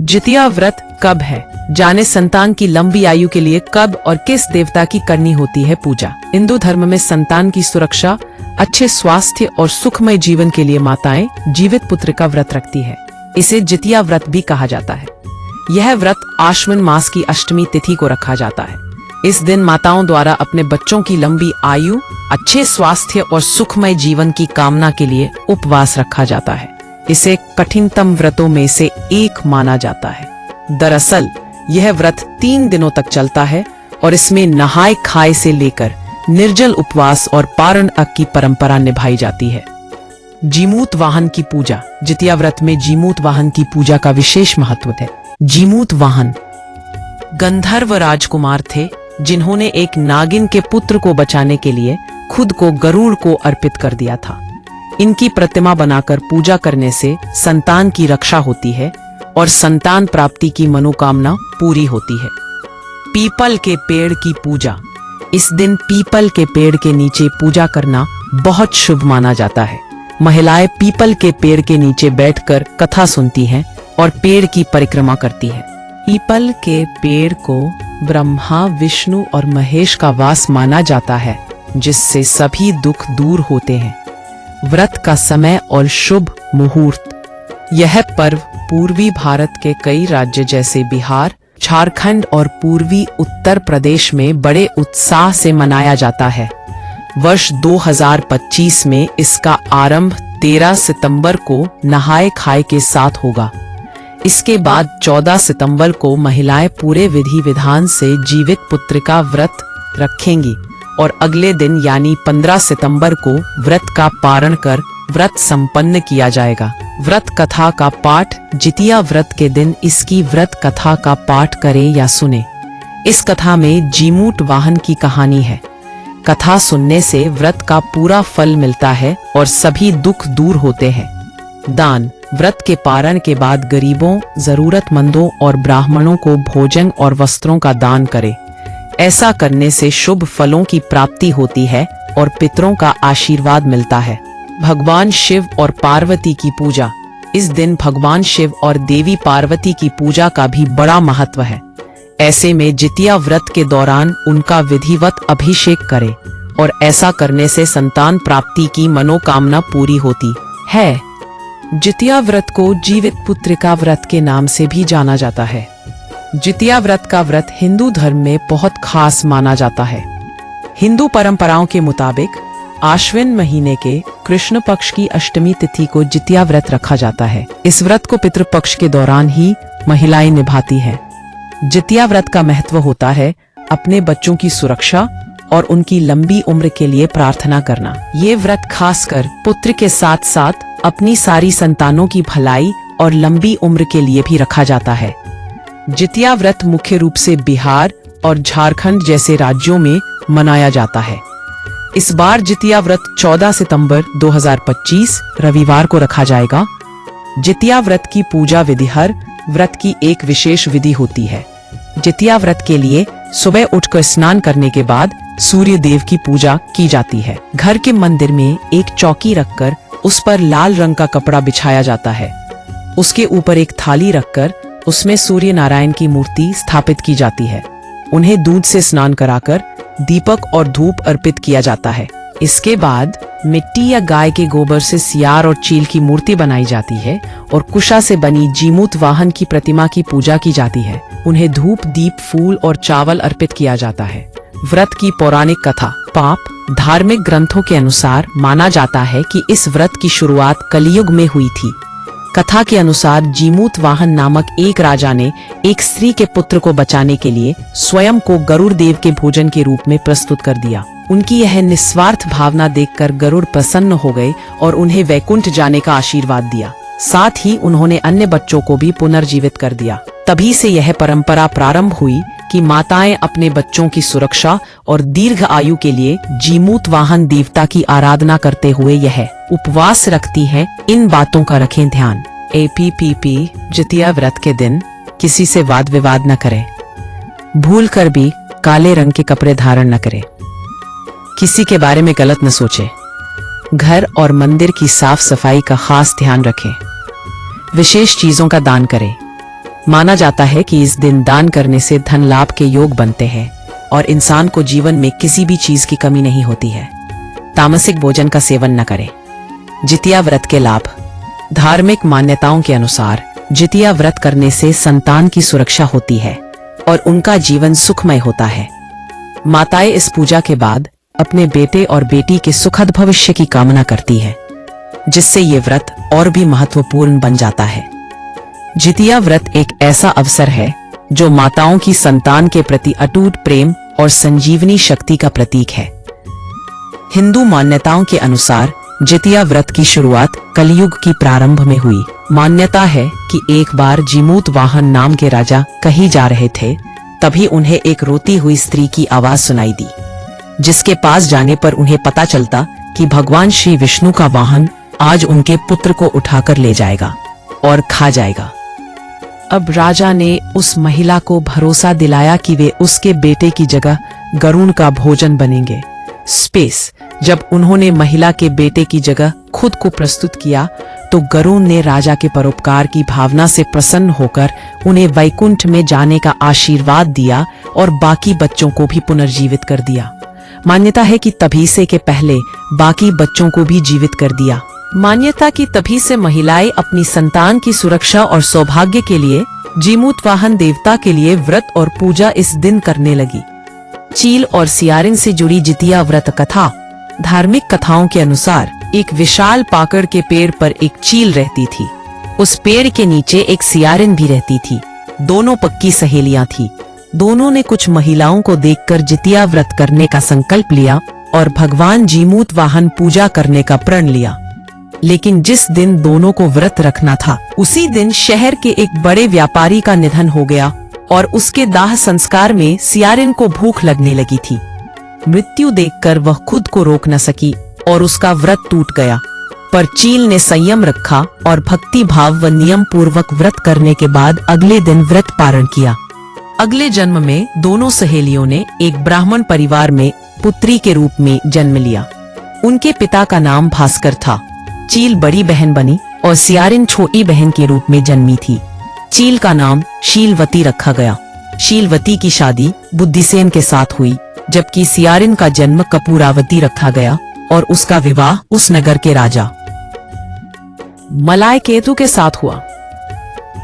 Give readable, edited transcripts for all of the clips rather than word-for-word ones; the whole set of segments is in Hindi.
जितिया व्रत कब है? जाने संतान की लंबी आयु के लिए कब और किस देवता की करनी होती है पूजा। हिंदू धर्म में संतान की सुरक्षा, अच्छे स्वास्थ्य और सुखमय जीवन के लिए माताएं जीवित पुत्र का व्रत रखती है। इसे जितिया व्रत भी कहा जाता है। यह व्रत आश्विन मास की अष्टमी तिथि को रखा जाता है। इस दिन माताओं द्वारा अपने बच्चों की लंबी आयु, अच्छे स्वास्थ्य और सुखमय जीवन की कामना के लिए उपवास रखा जाता है। इसे कठिनतम व्रतों में से एक माना जाता है। दरअसल यह व्रत 3 दिनों तक चलता है और इसमें नहाय खाए से लेकर निर्जल उपवास और पारण अक की परंपरा निभाई जाती है। जीमूत वाहन की पूजा। जितिया व्रत में जीमूत वाहन की पूजा का विशेष महत्व है। जीमूत वाहन गंधर्व राजकुमार थे जिन्होंने एक नागिन के पुत्र को बचाने के लिए खुद को गरुड़ को अर्पित कर दिया था। इनकी प्रतिमा बनाकर पूजा करने से संतान की रक्षा होती है और संतान प्राप्ति की मनोकामना पूरी होती है। पीपल के पेड़ की पूजा। इस दिन पीपल के पेड़ के नीचे पूजा करना बहुत शुभ माना जाता है। महिलाएं पीपल के पेड़ के नीचे बैठकर कथा सुनती हैं और पेड़ की परिक्रमा करती हैं। पीपल के पेड़ को ब्रह्मा, विष्णु और महेश का वास माना जाता है, जिससे सभी दुख दूर होते हैं। व्रत का समय और शुभ मुहूर्त। यह पर्व पूर्वी भारत के कई राज्य जैसे बिहार, झारखंड और पूर्वी उत्तर प्रदेश में बड़े उत्साह से मनाया जाता है। वर्ष 2025 में इसका आरंभ 13 सितंबर को नहाए खाए के साथ होगा। इसके बाद 14 सितंबर को महिलाएं पूरे विधि विधान से जीवित पुत्र का व्रत रखेंगी और अगले दिन यानी 15 सितंबर को व्रत का पारण कर व्रत संपन्न किया जाएगा। व्रत कथा का पाठ। जितिया व्रत के दिन इसकी व्रत कथा का पाठ करें या सुने। इस कथा में जीमूत वाहन की कहानी है। कथा सुनने से व्रत का पूरा फल मिलता है और सभी दुख दूर होते हैं। दान। व्रत के पारण के बाद गरीबों, जरूरतमंदों और ब्राह्मणों को भोजन और वस्त्रों का दान करें। ऐसा करने से शुभ फलों की प्राप्ति होती है और पितरों का आशीर्वाद मिलता है। भगवान शिव और पार्वती की पूजा। इस दिन भगवान शिव और देवी पार्वती की पूजा का भी बड़ा महत्व है। ऐसे में जितिया व्रत के दौरान उनका विधिवत अभिषेक करें और ऐसा करने से संतान प्राप्ति की मनोकामना पूरी होती है। जितिया व्रत को जीवित पुत्र का व्रत के नाम से भी जाना जाता है। जितिया व्रत का व्रत हिंदू धर्म में बहुत खास माना जाता है। हिंदू परंपराओं के मुताबिक आश्विन महीने के कृष्ण पक्ष की अष्टमी तिथि को जितिया व्रत रखा जाता है। इस व्रत को पितृपक्ष के दौरान ही महिलाएं निभाती हैं। जितिया व्रत का महत्व होता है अपने बच्चों की सुरक्षा और उनकी लंबी उम्र के लिए प्रार्थना करना। ये व्रत खासकर पुत्र के साथ साथ अपनी सारी संतानों की भलाई और लंबी उम्र के लिए भी रखा जाता है। जितिया व्रत मुख्य रूप से बिहार और झारखंड जैसे राज्यों में मनाया जाता है। इस बार जितिया व्रत 14 सितंबर 2025 रविवार को रखा जाएगा। जितिया व्रत की पूजा विधि। हर व्रत की एक विशेष विधि होती है। जितिया व्रत के लिए सुबह उठकर स्नान करने के बाद सूर्य देव की पूजा की जाती है। घर के मंदिर में एक चौकी रखकर उस पर लाल रंग का कपड़ा बिछाया जाता है। उसके ऊपर एक थाली रखकर उसमें सूर्य नारायण की मूर्ति स्थापित की जाती है। उन्हें दूध से स्नान कराकर दीपक और धूप अर्पित किया जाता है। इसके बाद मिट्टी या गाय के गोबर से सियार और चील की मूर्ति बनाई जाती है और कुशा से बनी जीमूत वाहन की प्रतिमा की पूजा की जाती है। उन्हें धूप, दीप, फूल और चावल अर्पित किया जाता है। व्रत की पौराणिक कथा। पाप। धार्मिक ग्रंथों के अनुसार माना जाता है कि इस व्रत की शुरुआत कलियुग में हुई थी। कथा के अनुसार जीमूत वाहन नामक एक राजा ने एक स्त्री के पुत्र को बचाने के लिए स्वयं को गरुड़ देव के भोजन के रूप में प्रस्तुत कर दिया। उनकी यह निस्वार्थ भावना देखकर गरुड़ प्रसन्न हो गए और उन्हें वैकुंठ जाने का आशीर्वाद दिया। साथ ही उन्होंने अन्य बच्चों को भी पुनर्जीवित कर दिया। तभी से यह परंपरा प्रारंभ हुई कि माताएं अपने बच्चों की सुरक्षा और दीर्घ आयु के लिए जीमूत वाहन देवता की आराधना करते हुए यह उपवास रखती है। इन बातों का रखें ध्यान। APPP। जितिया व्रत के दिन किसी से वाद विवाद न करें। भूल कर भी काले रंग के कपड़े धारण न करें। किसी के बारे में गलत न सोचें। घर और मंदिर की साफ सफाई का खास ध्यान रखें। विशेष चीजों का दान करें। माना जाता है कि इस दिन दान करने से धन लाभ के योग बनते हैं और इंसान को जीवन में किसी भी चीज की कमी नहीं होती है। तामसिक भोजन का सेवन न करें। जितिया व्रत के लाभ। धार्मिक मान्यताओं के अनुसार जितिया व्रत करने से संतान की सुरक्षा होती है और उनका जीवन सुखमय होता है। माताएं इस पूजा के बाद अपने बेटे और बेटी के सुखद भविष्य की कामना करती है, जिससे ये व्रत और भी महत्वपूर्ण बन जाता है। जितिया व्रत एक ऐसा अवसर है जो माताओं की संतान के प्रति अटूट प्रेम और संजीवनी शक्ति का प्रतीक है। हिंदू मान्यताओं के अनुसार जितिया व्रत की शुरुआत कलयुग की प्रारंभ में हुई। मान्यता है कि एक बार जीमूत वाहन नाम के राजा कहीं जा रहे थे, तभी उन्हें एक रोती हुई स्त्री की आवाज सुनाई दी, जिसके पास जाने पर उन्हें पता चलता कि भगवान श्री विष्णु का वाहन आज उनके पुत्र को उठाकर ले जाएगा और खा जाएगा। अब राजा ने उस महिला को भरोसा दिलाया कि वे उसके बेटे की जगह गरुण का भोजन बनेंगे। स्पेस। जब उन्होंने महिला के बेटे की जगह खुद को प्रस्तुत किया तो गरुण ने राजा के परोपकार की भावना से प्रसन्न होकर उन्हें वैकुंठ में जाने का आशीर्वाद दिया और बाकी बच्चों को भी पुनर्जीवित कर दिया। मान्यता है कि तभी से के पहले बाकी बच्चों को भी जीवित कर दिया। मान्यता की तभी से महिलाएं अपनी संतान की सुरक्षा और सौभाग्य के लिए जीमूत वाहन देवता के लिए व्रत और पूजा इस दिन करने लगी। चील और सियारिन से जुड़ी जितिया व्रत कथा। धार्मिक कथाओं के अनुसार एक विशाल पाकड़ के पेड़ पर एक चील रहती थी। उस पेड़ के नीचे एक सियारिन भी रहती थी। दोनों पक्की सहेलियां थी। दोनों ने कुछ महिलाओं को देखकर जितिया व्रत करने का संकल्प लिया और भगवान जीमूत वाहन पूजा करने का प्रण लिया। लेकिन जिस दिन दोनों को व्रत रखना था, उसी दिन शहर के एक बड़े व्यापारी का निधन हो गया और उसके दाह संस्कार में सियारिन को भूख लगने लगी थी। मृत्यु देखकर वह खुद को रोक न सकी और उसका व्रत टूट गया। पर चील ने संयम रखा और भक्ति भाव व नियम पूर्वक व्रत करने के बाद अगले दिन व्रत पारण किया। अगले जन्म में दोनों सहेलियों ने एक ब्राह्मण परिवार में पुत्री के रूप में जन्म लिया। उनके पिता का नाम भास्कर था। चील बड़ी बहन बनी और सियारिन छोटी बहन के रूप में जन्मी थी। चील का नाम शीलवती रखा गया। शीलवती की शादी बुद्धिसेन के साथ हुई, जबकि सियारिन का जन्म कपूरावती रखा गया और उसका विवाह उस नगर के राजा मलायकेतु के साथ हुआ।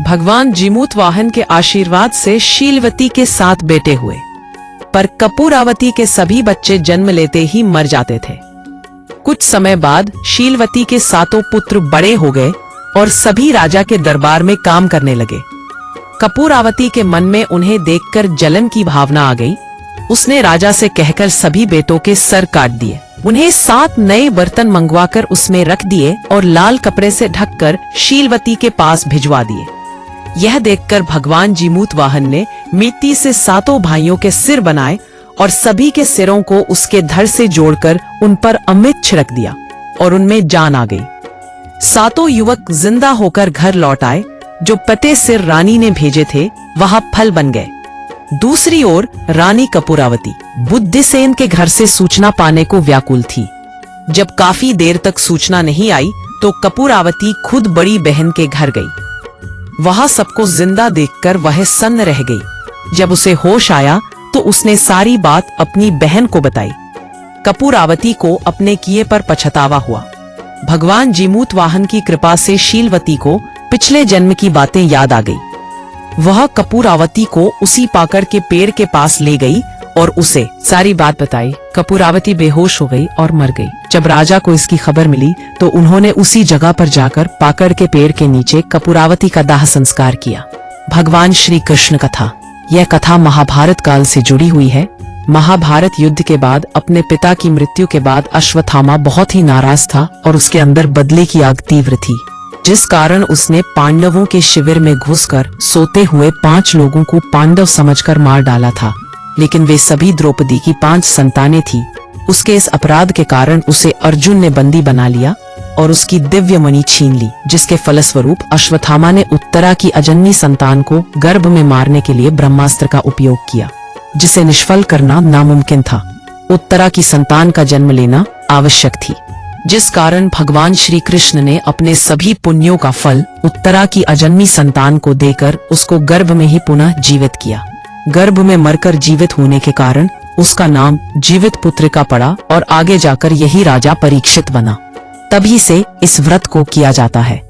भगवान जीमूत वाहन के आशीर्वाद से शीलवती के 7 बेटे हुए, पर कपूरावती के सभी बच्चे जन्म लेते ही मर जाते थे। कुछ समय बाद शीलवती के 7 पुत्र बड़े हो गए और सभी राजा के दरबार में काम करने लगे। कपूरावती के मन में उन्हें देखकर जलन की भावना आ गई। उसने राजा से कहकर सभी बेटों के सर काट दिए। उन्हें 7 नए बर्तन मंगवाकर उसमें रख दिए और लाल कपड़े से ढककर शीलवती के पास भिजवा दिए। यह देखकर भगवान जीमूत वाहन ने मिट्टी से 7 भाइयों के सिर बनाए और सभी के सिरों को उसके धड़ से जोड़कर उन पर अमृत छिड़क दिया और उनमें जान आ गई। 7 युवक जिंदा होकर घर लौट आए। जो पते सिर रानी ने भेजे थे वहां फल बन गए। दूसरी ओर रानी कपूरावती बुद्धिसेन के घर से सूचना पाने को व्याकुल थी। जब काफी देर तक सूचना नहीं आई तो कपूरावती खुद बड़ी बहन के घर गई। वहां सबको जिंदा देखकर वह सन्न रह गई। जब उसे होश आया तो उसने सारी बात अपनी बहन को बताई। कपूरावती को अपने किए पर पछतावा हुआ। भगवान जीमूत वाहन की कृपा से शीलवती को पिछले जन्म की बातें याद आ गई। वह कपूरावती को उसी पाकड़ के पेड़ के पास ले गई और उसे सारी बात बताई। कपूरावती बेहोश हो गई और मर गई। जब राजा को इसकी खबर मिली तो उन्होंने उसी जगह पर जाकर पाकड़ के पेड़ के नीचे कपूरावती का दाह संस्कार किया। भगवान श्री कृष्ण कथा। यह कथा महाभारत काल से जुड़ी हुई है। महाभारत युद्ध के बाद अपने पिता की मृत्यु के बाद अश्वत्थामा बहुत ही नाराज था और उसके अंदर बदले की आग तीव्र थी, जिस कारण उसने पांडवों के शिविर में घुसकर सोते हुए 5 लोगों को पांडव समझकर मार डाला था। लेकिन वे सभी द्रौपदी की 5 संतानें थी। उसके इस अपराध के कारण उसे अर्जुन ने बंदी बना लिया और उसकी दिव्य मणि छीन ली, जिसके फलस्वरूप अश्वत्थामा ने उत्तरा की अजन्मी संतान को गर्भ में मारने के लिए ब्रह्मास्त्र का उपयोग किया, जिसे निष्फल करना नामुमकिन था। उत्तरा की संतान का जन्म लेना आवश्यक थी। जिस कारण भगवान श्री कृष्ण ने अपने सभी पुण्यों का फल उत्तरा की अजन्मी संतान को देकर उसको गर्भ में ही पुनः जीवित किया। गर्भ में मरकर जीवित होने के कारण उसका नाम जीवित पुत्रिका पड़ा और आगे जाकर यही राजा परीक्षित बना। तभी से इस व्रत को किया जाता है।